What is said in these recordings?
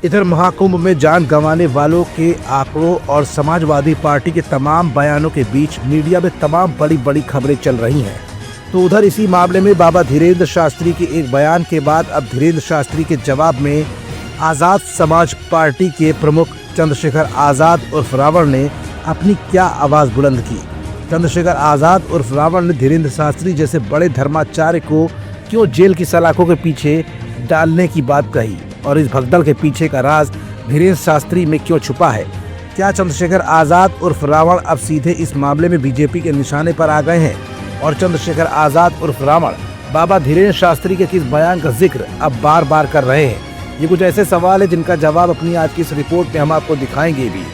इधर महाकुंभ में जान गंवाने वालों के आंकड़ों और समाजवादी पार्टी के तमाम बयानों के बीच मीडिया में तमाम बड़ी बड़ी खबरें चल रही हैं। तो उधर इसी मामले में बाबा धीरेन्द्र शास्त्री के एक बयान के बाद अब धीरेन्द्र शास्त्री के जवाब में आज़ाद समाज पार्टी के प्रमुख चंद्रशेखर आज़ाद उर्फ रावण ने अपनी क्या आवाज़ बुलंद की। चंद्रशेखर आज़ाद उर्फ रावण ने धीरेन्द्र शास्त्री जैसे बड़े धर्माचार्य को क्यों जेल की सलाखों के पीछे डालने की बात कही और इस भगदड़ के पीछे का राज धीरेन्द्र शास्त्री में क्यों छुपा है। क्या चंद्रशेखर आज़ाद उर्फ रावण अब सीधे इस मामले में बीजेपी के निशाने पर आ गए हैं और चंद्रशेखर आज़ाद उर्फ रावण बाबा धीरेन्द्र शास्त्री के किस बयान का जिक्र अब बार बार कर रहे हैं। ये कुछ ऐसे सवाल है जिनका जवाब अपनी आज की इस रिपोर्ट में हम आपको दिखाएंगे भी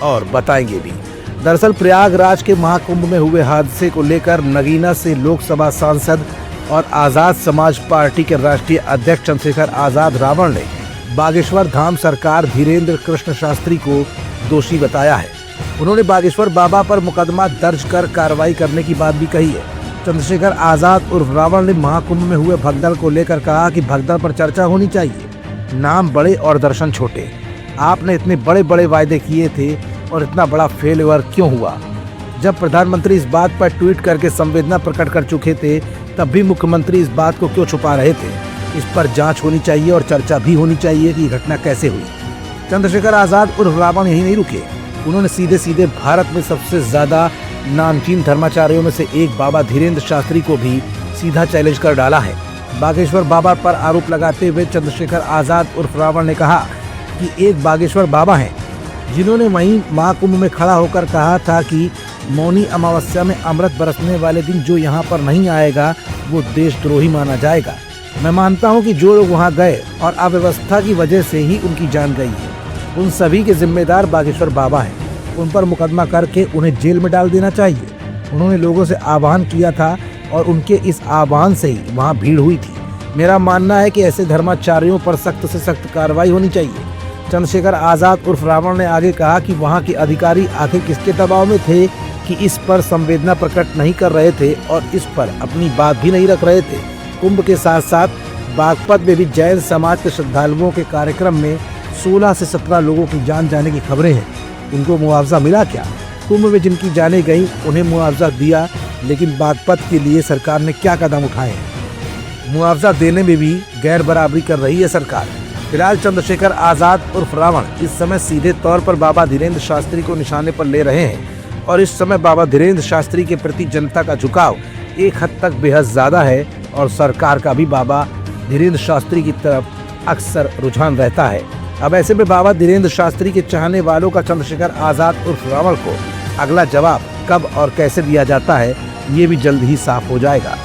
और बताएंगे भी। दरअसल प्रयागराज के महाकुंभ में हुए हादसे को लेकर नगीना से लोकसभा सांसद और आज़ाद समाज पार्टी के राष्ट्रीय अध्यक्ष चंद्रशेखर आज़ाद रावण ने बागेश्वर धाम सरकार धीरेन्द्र कृष्ण शास्त्री को दोषी बताया है। उन्होंने बागेश्वर बाबा पर मुकदमा दर्ज कर कार्रवाई करने की बात भी कही है। चंद्रशेखर आज़ाद उर्फ रावण ने महाकुंभ में हुए भगदड़ को लेकर कहा कि भगदड़ पर चर्चा होनी चाहिए, नाम बड़े और दर्शन छोटे। आपने इतने बड़े बड़े वायदे किए थे और इतना बड़ा फेलियर क्यों हुआ। जब प्रधानमंत्री इस बात पर ट्वीट करके संवेदना प्रकट कर चुके थे तब भी मुख्यमंत्री इस बात को क्यों छुपा रहे थे। इस पर जांच होनी चाहिए और चर्चा भी होनी चाहिए कि घटना कैसे हुई। चंद्रशेखर आज़ाद उर्फ रावण यही नहीं रुके, उन्होंने सीधे सीधे भारत में सबसे ज्यादा नामचीन धर्माचार्यों में से एक बाबा धीरेन्द्र शास्त्री को भी सीधा चैलेंज कर डाला है। बागेश्वर बाबा पर आरोप लगाते हुए चंद्रशेखर आज़ाद उर्फ रावण ने कहा कि एक बागेश्वर बाबा हैं जिन्होंने वहीं महाकुंभ में खड़ा होकर कहा था कि मौनी अमावस्या में अमृत बरसने वाले दिन जो यहाँ पर नहीं आएगा वो देशद्रोही माना जाएगा। मैं मानता हूँ कि जो लोग वहाँ गए और अव्यवस्था की वजह से ही उनकी जान गई है, उन सभी के जिम्मेदार बागेश्वर बाबा हैं। उन पर मुकदमा करके उन्हें जेल में डाल देना चाहिए। उन्होंने लोगों से आह्वान किया था और उनके इस आह्वान से ही वहाँ भीड़ हुई थी। मेरा मानना है कि ऐसे धर्माचार्यों पर सख्त से सख्त कार्रवाई होनी चाहिए। चंद्रशेखर आज़ाद उर्फ रावण ने आगे कहा कि वहाँ के अधिकारी आखिर किसके दबाव में थे कि इस पर संवेदना प्रकट नहीं कर रहे थे और इस पर अपनी बात भी नहीं रख रहे थे। कुंभ के साथ साथ बागपत में भी जैन समाज के श्रद्धालुओं के कार्यक्रम में 16 से 17 लोगों की जान जाने की खबरें हैं। उनको मुआवजा मिला क्या? कुंभ में जिनकी जानें गई उन्हें मुआवजा दिया, लेकिन बागपत के लिए सरकार ने क्या कदम उठाए हैं? मुआवजा देने में भी गैर बराबरी कर रही है सरकार। फिलहाल चंद्रशेखर आज़ाद उर्फ रावण इस समय सीधे तौर पर बाबा धीरेन्द्र शास्त्री को निशाने पर ले रहे हैं और इस समय बाबा धीरेन्द्र शास्त्री के प्रति जनता का झुकाव एक हद तक बेहद ज़्यादा है और सरकार का भी बाबा धीरेन्द्र शास्त्री की तरफ अक्सर रुझान रहता है। अब ऐसे में बाबा धीरेन्द्र शास्त्री के चाहने वालों का चंद्रशेखर आज़ाद उर्फ रावण को अगला जवाब कब और कैसे दिया जाता है, ये भी जल्द ही साफ हो जाएगा।